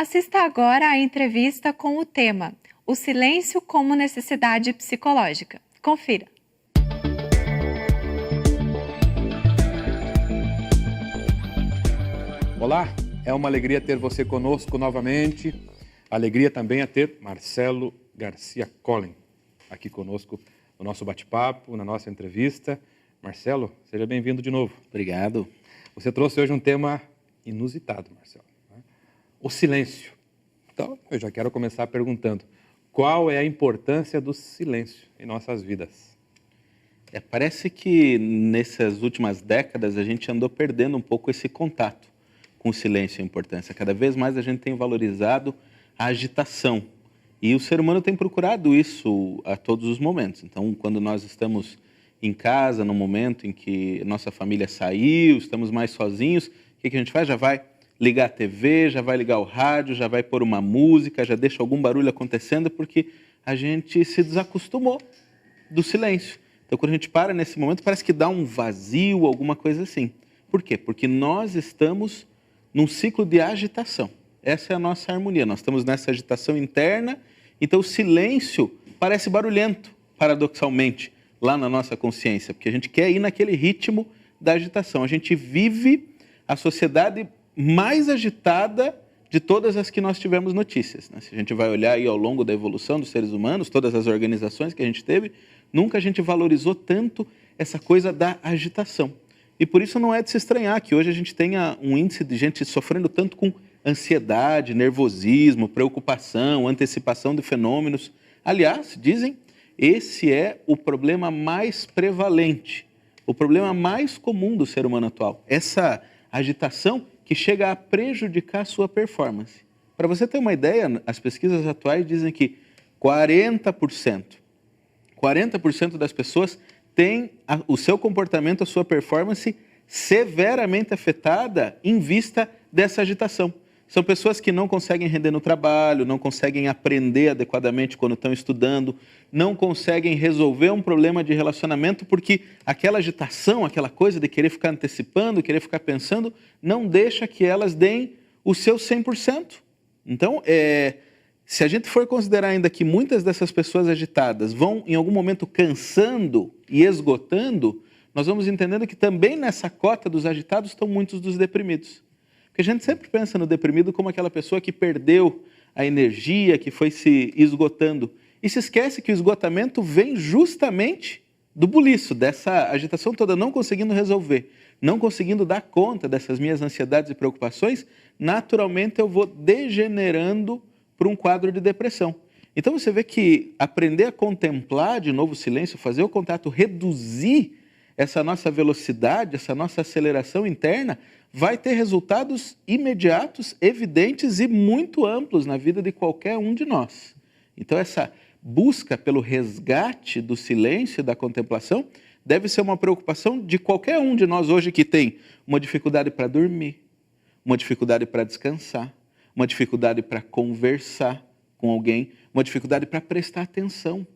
Assista agora à entrevista com o tema O Silêncio como Necessidade Psicológica. Confira. Olá, é uma alegria ter você conosco novamente. Alegria também é ter Marcelo Garcia Collen aqui conosco no nosso bate-papo, na nossa entrevista. Marcelo, seja bem-vindo de novo. Obrigado. Você trouxe hoje um tema inusitado, Marcelo, né? O silêncio. Então, eu já quero começar perguntando, qual é a importância do silêncio em nossas vidas? Parece que nessas últimas décadas a gente andou perdendo um pouco esse contato com o silêncio e a importância. Cada vez mais a gente tem valorizado a agitação. E o ser humano tem procurado isso a todos os momentos. Então, quando nós estamos em casa, no momento em que nossa família saiu, estamos mais sozinhos, o que a gente faz? Já vai ligar a TV, já vai ligar o rádio, já vai pôr uma música, já deixa algum barulho acontecendo, porque a gente se desacostumou do silêncio. Então, quando a gente para nesse momento, parece que dá um vazio, alguma coisa assim. Por quê? Porque nós estamos num ciclo de agitação. Essa é a nossa harmonia. Nós estamos nessa agitação interna, então o silêncio parece barulhento, paradoxalmente, lá na nossa consciência, porque a gente quer ir naquele ritmo da agitação. A gente vive a sociedade mais agitada de todas as que nós tivemos notícias, né? Se a gente vai olhar aí ao longo da evolução dos seres humanos, todas as organizações que a gente teve, nunca a gente valorizou tanto essa coisa da agitação. E por isso não é de se estranhar que hoje a gente tenha um índice de gente sofrendo tanto com ansiedade, nervosismo, preocupação, antecipação de fenômenos. Aliás, dizem, esse é o problema mais prevalente, o problema mais comum do ser humano atual. Essa agitação que chega a prejudicar a sua performance. Para você ter uma ideia, as pesquisas atuais dizem que 40% das pessoas têm o seu comportamento, a sua performance severamente afetada em vista dessa agitação. São pessoas que não conseguem render no trabalho, não conseguem aprender adequadamente quando estão estudando, não conseguem resolver um problema de relacionamento porque aquela agitação, aquela coisa de querer ficar antecipando, querer ficar pensando, não deixa que elas deem o seu 100%. Então, se a gente for considerar ainda que muitas dessas pessoas agitadas vão, em algum momento, cansando e esgotando, nós vamos entendendo que também nessa cota dos agitados estão muitos dos deprimidos. Porque a gente sempre pensa no deprimido como aquela pessoa que perdeu a energia, que foi se esgotando. E se esquece que o esgotamento vem justamente do buliço, dessa agitação toda, não conseguindo resolver, não conseguindo dar conta dessas minhas ansiedades e preocupações, naturalmente eu vou degenerando para um quadro de depressão. Então você vê que aprender a contemplar de novo o silêncio, fazer o contato, reduzir essa nossa velocidade, essa nossa aceleração interna, vai ter resultados imediatos, evidentes e muito amplos na vida de qualquer um de nós. Então essa busca pelo resgate do silêncio e da contemplação deve ser uma preocupação de qualquer um de nós hoje que tem uma dificuldade para dormir, uma dificuldade para descansar, uma dificuldade para conversar com alguém, uma dificuldade para prestar atenção.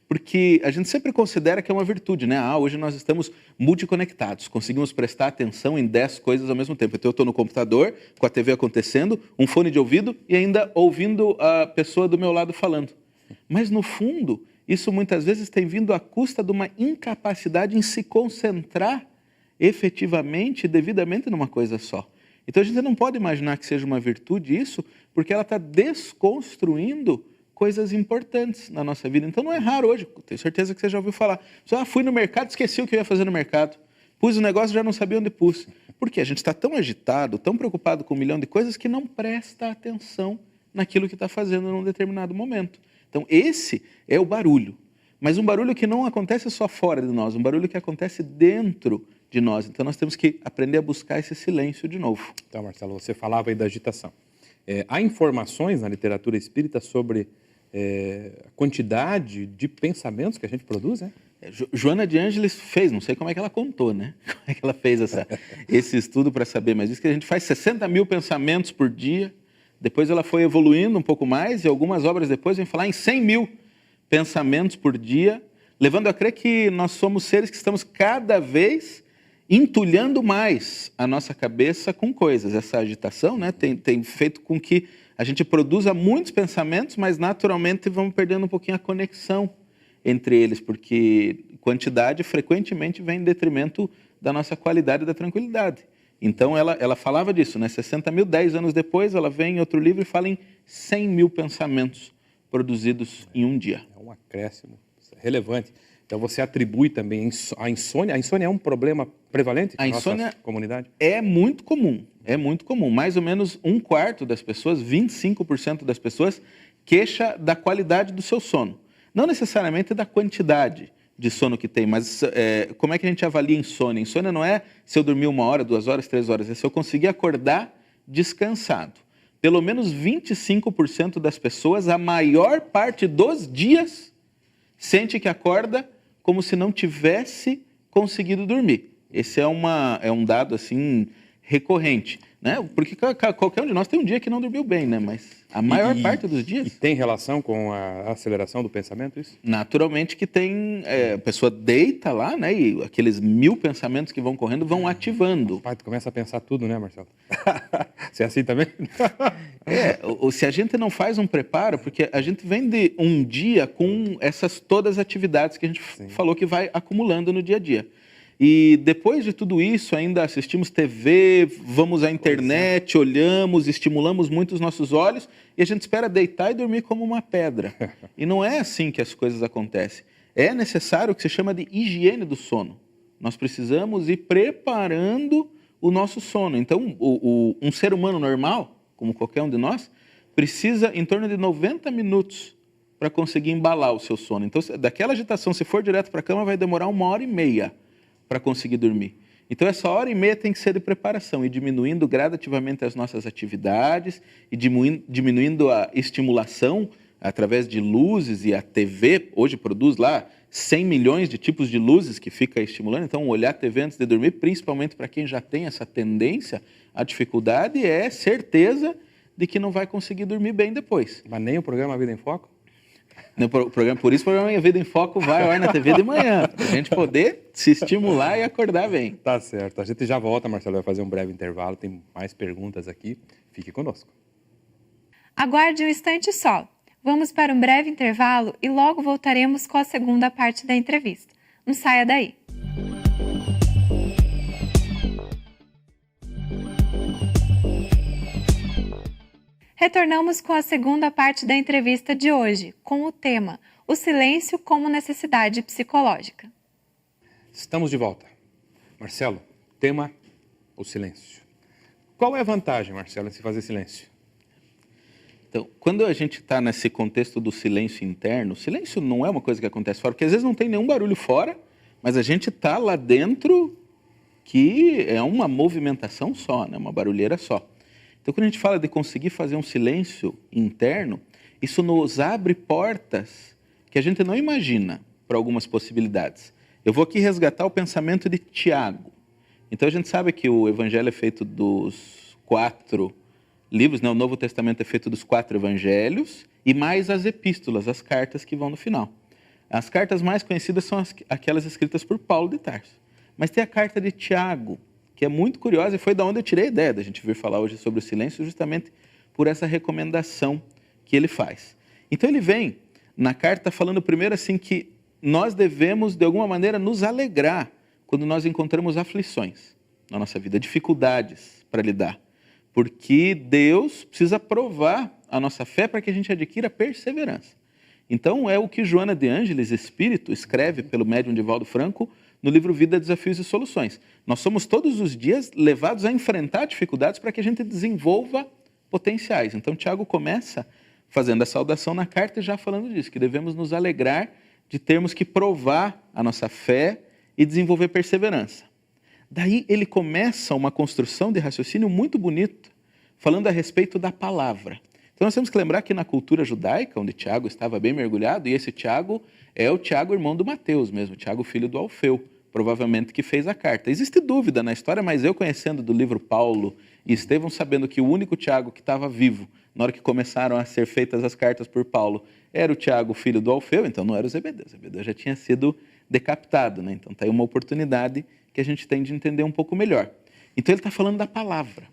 Porque a gente sempre considera que é uma virtude, né? Hoje nós estamos multiconectados, conseguimos prestar atenção em 10 coisas ao mesmo tempo. Então eu estou no computador, com a TV acontecendo, um fone de ouvido e ainda ouvindo a pessoa do meu lado falando. Mas no fundo, isso muitas vezes tem vindo à custa de uma incapacidade em se concentrar efetivamente e devidamente numa coisa só. Então a gente não pode imaginar que seja uma virtude isso, porque ela está desconstruindo coisas importantes na nossa vida. Então não é raro hoje, tenho certeza que você já ouviu falar. Fui no mercado, esqueci o que eu ia fazer no mercado. Pus o negócio, já não sabia onde pus. Por quê? A gente está tão agitado, tão preocupado com 1 milhão de coisas que não presta atenção naquilo que está fazendo num determinado momento. Então esse é o barulho. Mas um barulho que não acontece só fora de nós, um barulho que acontece dentro de nós. Então nós temos que aprender a buscar esse silêncio de novo. Então, Marcelo, você falava aí da agitação. Há informações na literatura espírita sobre a quantidade de pensamentos que a gente produz, né? Joana de Ângeles fez, não sei como é que ela contou, né? Como é que ela fez esse estudo para saber, mas diz que a gente faz 60 mil pensamentos por dia, depois ela foi evoluindo um pouco mais e algumas obras depois vem falar em 100 mil pensamentos por dia, levando a crer que nós somos seres que estamos cada vez entulhando mais a nossa cabeça com coisas. Essa agitação, né, tem feito com que a gente produza muitos pensamentos, mas naturalmente vamos perdendo um pouquinho a conexão entre eles, porque quantidade frequentemente vem em detrimento da nossa qualidade e da tranquilidade. Então ela falava disso, né? 60 mil, 10 anos depois, ela vem em outro livro e fala em 100 mil pensamentos produzidos em um dia. É um acréscimo relevante. Então você atribui também a insônia. A insônia é um problema prevalente na nossa comunidade? É muito comum, é muito comum. Mais ou menos 1/4 das pessoas, 25% das pessoas, queixa da qualidade do seu sono. Não necessariamente da quantidade de sono que tem, mas como é que a gente avalia insônia? Insônia não é se eu dormir 1 hora, 2 horas, 3 horas, é se eu conseguir acordar descansado. Pelo menos 25% das pessoas, a maior parte dos dias, sente que acorda como se não tivesse conseguido dormir. Esse é um dado assim recorrente, né? Porque qualquer um de nós tem um dia que não dormiu bem, né? Mas a maior parte dos dias... E tem relação com a aceleração do pensamento, isso? Naturalmente que tem... a pessoa deita lá, né? E aqueles 1000 pensamentos que vão correndo vão ativando. Pai, tu começa a pensar tudo, né, Marcelo? Você é assim também? Se a gente não faz um preparo, porque a gente vem de um dia com essas todas as atividades que a gente falou que vai acumulando no dia a dia. E depois de tudo isso, ainda assistimos TV, vamos à internet, olhamos, estimulamos muito os nossos olhos e a gente espera deitar e dormir como uma pedra. E não é assim que as coisas acontecem. É necessário o que se chama de higiene do sono. Nós precisamos ir preparando o nosso sono. Então, um ser humano normal, como qualquer um de nós, precisa em torno de 90 minutos para conseguir embalar o seu sono. Então, daquela agitação, se for direto para a cama, vai demorar 1h30 para conseguir dormir. Então, essa 1h30 tem que ser de preparação e diminuindo gradativamente as nossas atividades e diminuindo a estimulação através de luzes, e a TV hoje produz lá 100 milhões de tipos de luzes que fica estimulando. Então, olhar a TV antes de dormir, principalmente para quem já tem essa tendência, a dificuldade é certeza de que não vai conseguir dormir bem depois. Mas nem o programa Vida em Foco? Por isso o programa Minha Vida em Foco vai ao ar na TV de manhã, para a gente poder se estimular e acordar bem. Tá certo. A gente já volta, Marcelo, vai fazer um breve intervalo, tem mais perguntas aqui. Fique conosco. Aguarde um instante só. Vamos para um breve intervalo e logo voltaremos com a segunda parte da entrevista. Não saia daí. Retornamos com a segunda parte da entrevista de hoje, com o tema O silêncio como necessidade psicológica. Estamos de volta. Marcelo, tema o silêncio. Qual é a vantagem, Marcelo, em se fazer silêncio? Então, quando a gente está nesse contexto do silêncio interno, o silêncio não é uma coisa que acontece fora, porque às vezes não tem nenhum barulho fora, mas a gente está lá dentro que é uma movimentação só, né? Uma barulheira só. Então, quando a gente fala de conseguir fazer um silêncio interno, isso nos abre portas que a gente não imagina para algumas possibilidades. Eu vou aqui resgatar o pensamento de Tiago. Então, a gente sabe que o Evangelho é feito dos 4 livros, né? O Novo Testamento é feito dos 4 evangelhos e mais as epístolas, as cartas que vão no final. As cartas mais conhecidas são aquelas escritas por Paulo de Tarso. Mas tem a carta de Tiago, que é muito curiosa e foi da onde eu tirei a ideia da gente vir falar hoje sobre o silêncio, justamente por essa recomendação que ele faz. Então ele vem na carta falando primeiro assim que nós devemos, de alguma maneira, nos alegrar quando nós encontramos aflições na nossa vida, dificuldades para lidar. Porque Deus precisa provar a nossa fé para que a gente adquira perseverança. Então, é o que Joana de Ângeles, espírito, escreve pelo médium Divaldo Franco no livro Vida, Desafios e Soluções. Nós somos todos os dias levados a enfrentar dificuldades para que a gente desenvolva potenciais. Então, Tiago começa fazendo a saudação na carta e já falando disso, que devemos nos alegrar de termos que provar a nossa fé e desenvolver perseverança. Daí ele começa uma construção de raciocínio muito bonito, falando a respeito da palavra. Então nós temos que lembrar que na cultura judaica, onde Tiago estava bem mergulhado, e esse Tiago é o Tiago, irmão do Mateus mesmo, Tiago, filho do Alfeu, provavelmente que fez a carta. Existe dúvida na história, mas eu conhecendo do livro Paulo e Estevão, sabendo que o único Tiago que estava vivo, na hora que começaram a ser feitas as cartas por Paulo, era o Tiago, filho do Alfeu, então não era o Zebedeu. O Zebedeu já tinha sido decapitado, né? Então está aí uma oportunidade que que a gente tem de entender um pouco melhor. Então ele está falando da palavra.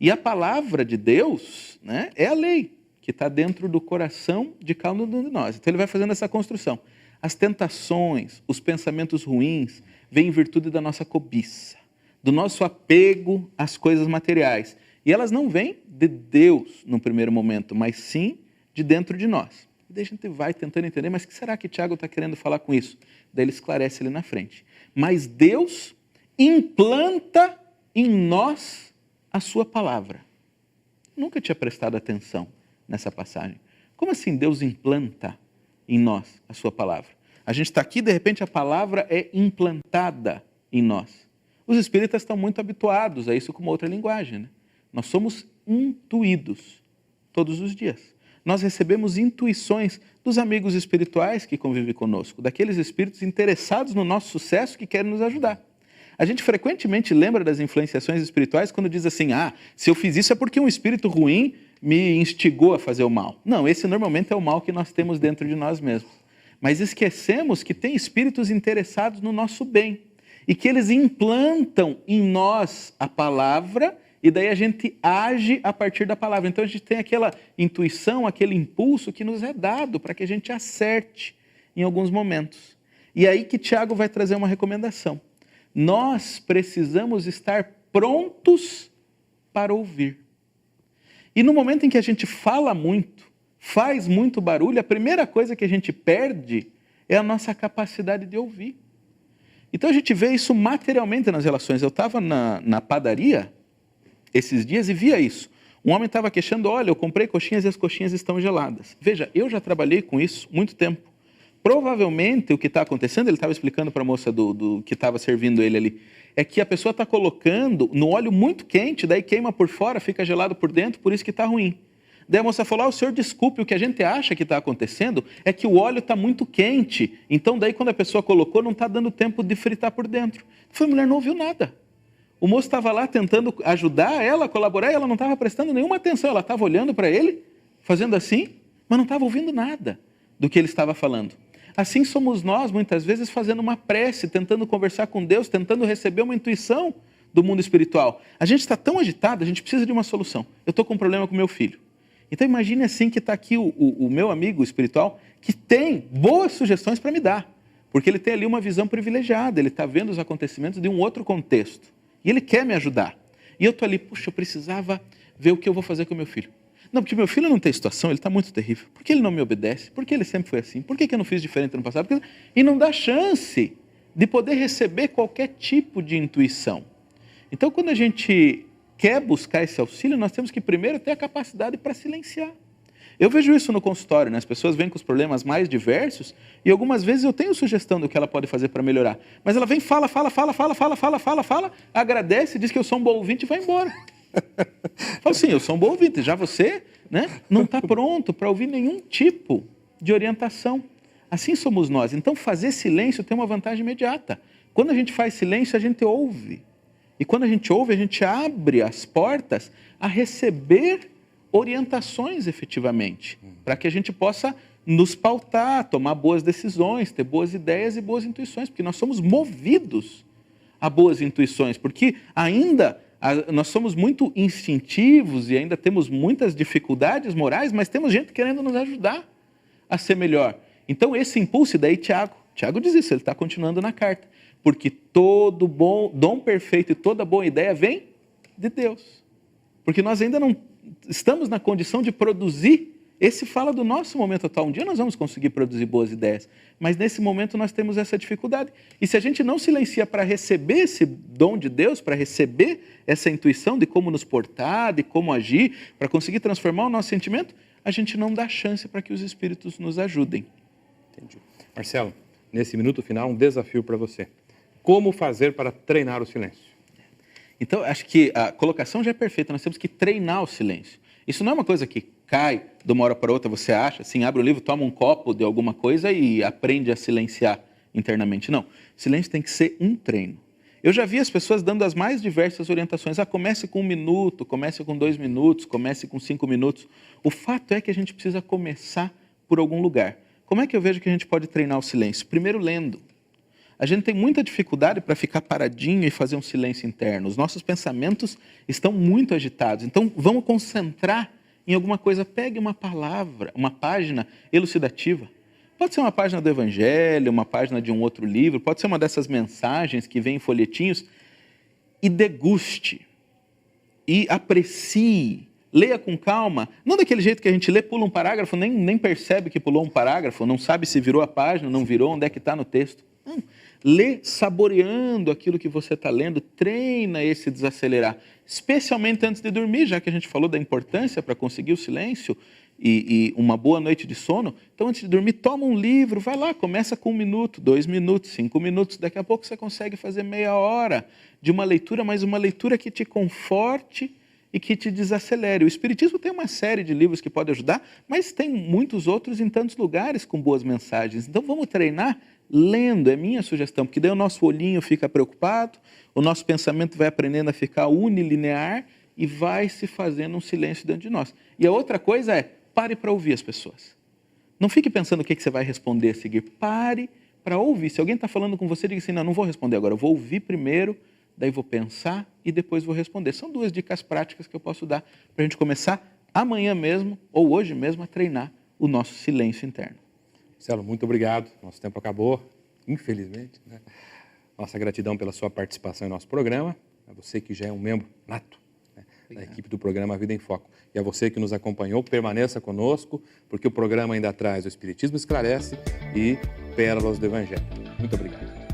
E a palavra de Deus, né, é a lei que está dentro do coração de cada um de nós. Então ele vai fazendo essa construção. As tentações, os pensamentos ruins, vêm em virtude da nossa cobiça, do nosso apego às coisas materiais. E elas não vêm de Deus no primeiro momento, mas sim de dentro de nós. E daí a gente vai tentando entender, mas o que será que Tiago está querendo falar com isso? Daí ele esclarece ali na frente. Mas Deus implanta em nós a sua palavra. Nunca tinha prestado atenção nessa passagem. Como assim Deus implanta em nós a sua palavra? A gente está aqui, de repente a palavra é implantada em nós. Os espíritas estão muito habituados a isso com uma outra linguagem, né? Nós somos intuídos todos os dias. Nós recebemos intuições dos amigos espirituais que convivem conosco, daqueles espíritos interessados no nosso sucesso que querem nos ajudar. A gente frequentemente lembra das influenciações espirituais quando diz assim, se eu fiz isso é porque um espírito ruim me instigou a fazer o mal. Não, esse normalmente é o mal que nós temos dentro de nós mesmos. Mas esquecemos que tem espíritos interessados no nosso bem e que eles implantam em nós a palavra e daí a gente age a partir da palavra. Então a gente tem aquela intuição, aquele impulso que nos é dado para que a gente acerte em alguns momentos. E aí que Tiago vai trazer uma recomendação. Nós precisamos estar prontos para ouvir. E no momento em que a gente fala muito, faz muito barulho, a primeira coisa que a gente perde é a nossa capacidade de ouvir. Então a gente vê isso materialmente nas relações. Eu estava na padaria esses dias e via isso. Um homem estava queixando, olha, eu comprei coxinhas e as coxinhas estão geladas. Veja, eu já trabalhei com isso muito tempo. Provavelmente o que está acontecendo, ele estava explicando para a moça do que estava servindo ele ali, é que a pessoa está colocando no óleo muito quente, daí queima por fora, fica gelado por dentro, por isso que está ruim. Daí a moça falou, o senhor desculpe, o que a gente acha que está acontecendo é que o óleo está muito quente, então daí quando a pessoa colocou não está dando tempo de fritar por dentro. A mulher não ouviu nada. O moço estava lá tentando ajudar ela a colaborar e ela não estava prestando nenhuma atenção. Ela estava olhando para ele, fazendo assim, mas não estava ouvindo nada do que ele estava falando. Assim somos nós, muitas vezes, fazendo uma prece, tentando conversar com Deus, tentando receber uma intuição do mundo espiritual. A gente está tão agitado, a gente precisa de uma solução. Eu estou com um problema com meu filho. Então imagine assim que está aqui o meu amigo espiritual, que tem boas sugestões para me dar. Porque ele tem ali uma visão privilegiada, ele está vendo os acontecimentos de um outro contexto. E ele quer me ajudar. E eu estou ali, puxa, eu precisava ver o que eu vou fazer com o meu filho. Não, porque meu filho não tem situação, ele está muito terrível. Por que ele não me obedece? Por que ele sempre foi assim? Por que eu não fiz diferente no passado? E não dá chance de poder receber qualquer tipo de intuição. Então, quando a gente quer buscar esse auxílio, nós temos que primeiro ter a capacidade para silenciar. Eu vejo isso no consultório, né? As pessoas vêm com os problemas mais diversos e algumas vezes eu tenho sugestão do que ela pode fazer para melhorar. Mas ela vem, fala, agradece, diz que eu sou um bom ouvinte e vai embora. Fala assim, eu sou um bom ouvinte, já você, né, não está pronto para ouvir nenhum tipo de orientação. Assim somos nós. Então fazer silêncio tem uma vantagem imediata. Quando a gente faz silêncio, a gente ouve. E quando a gente ouve, a gente abre as portas a receber orientações efetivamente, para que a gente possa nos pautar, tomar boas decisões, ter boas ideias e boas intuições, porque nós somos movidos a boas intuições, porque ainda nós somos muito instintivos e ainda temos muitas dificuldades morais, mas temos gente querendo nos ajudar a ser melhor. Então esse impulso, e daí Tiago diz isso, ele está continuando na carta, porque todo bom dom perfeito e toda boa ideia vem de Deus, porque nós ainda não estamos na condição de produzir. Esse fala do nosso momento atual. Um dia nós vamos conseguir produzir boas ideias, mas nesse momento nós temos essa dificuldade. E se a gente não silencia para receber esse dom de Deus, para receber essa intuição de como nos portar, de como agir, para conseguir transformar o nosso sentimento, a gente não dá chance para que os espíritos nos ajudem. Entendi. Marcelo, nesse minuto final, um desafio para você. Como fazer para treinar o silêncio? Então, acho que a colocação já é perfeita, nós temos que treinar o silêncio. Isso não é uma coisa que cai de uma hora para outra, você acha, assim, abre o livro, toma um copo de alguma coisa e aprende a silenciar internamente. Não, silêncio tem que ser um treino. Eu já vi as pessoas dando as mais diversas orientações. Comece com 1 minuto, comece com 2 minutos, comece com 5 minutos. O fato é que a gente precisa começar por algum lugar. Como é que eu vejo que a gente pode treinar o silêncio? Primeiro, lendo. a gente tem muita dificuldade para ficar paradinho e fazer um silêncio interno. Os nossos pensamentos estão muito agitados. Então, vamos concentrar em alguma coisa. Pegue uma palavra, uma página elucidativa. Pode ser uma página do Evangelho, uma página de um outro livro, pode ser uma dessas mensagens que vem em folhetinhos, e deguste, e aprecie, leia com calma, não daquele jeito que a gente lê, pula um parágrafo, nem percebe que pulou um parágrafo, não sabe se virou a página, não virou, onde é que está no texto. Não. Lê saboreando aquilo que você está lendo, treina esse desacelerar, especialmente antes de dormir, já que a gente falou da importância para conseguir o silêncio e uma boa noite de sono. Então, antes de dormir, toma um livro, vai lá, começa com 1 minuto, 2 minutos, 5 minutos, daqui a pouco você consegue fazer meia hora de uma leitura, mas uma leitura que te conforte e que te desacelere. O Espiritismo tem uma série de livros que pode ajudar, mas tem muitos outros em tantos lugares com boas mensagens. Então, vamos treinar lendo, é minha sugestão, porque daí o nosso olhinho fica preocupado, o nosso pensamento vai aprendendo a ficar unilinear e vai se fazendo um silêncio dentro de nós. E a outra coisa é, pare para ouvir as pessoas. Não fique pensando o que você vai responder a seguir. Pare para ouvir. Se alguém está falando com você, diga assim, não vou responder agora, eu vou ouvir primeiro, daí vou pensar e depois vou responder. São 2 dicas práticas que eu posso dar para a gente começar amanhã mesmo ou hoje mesmo a treinar o nosso silêncio interno. Marcelo, muito obrigado. Nosso tempo acabou, infelizmente, né? Nossa gratidão pela sua participação em nosso programa. A você que já é um membro nato, né, da equipe do programa Vida em Foco. E a você que nos acompanhou, permaneça conosco, porque o programa ainda traz o Espiritismo Esclarece e Pérolas do Evangelho. Muito obrigado.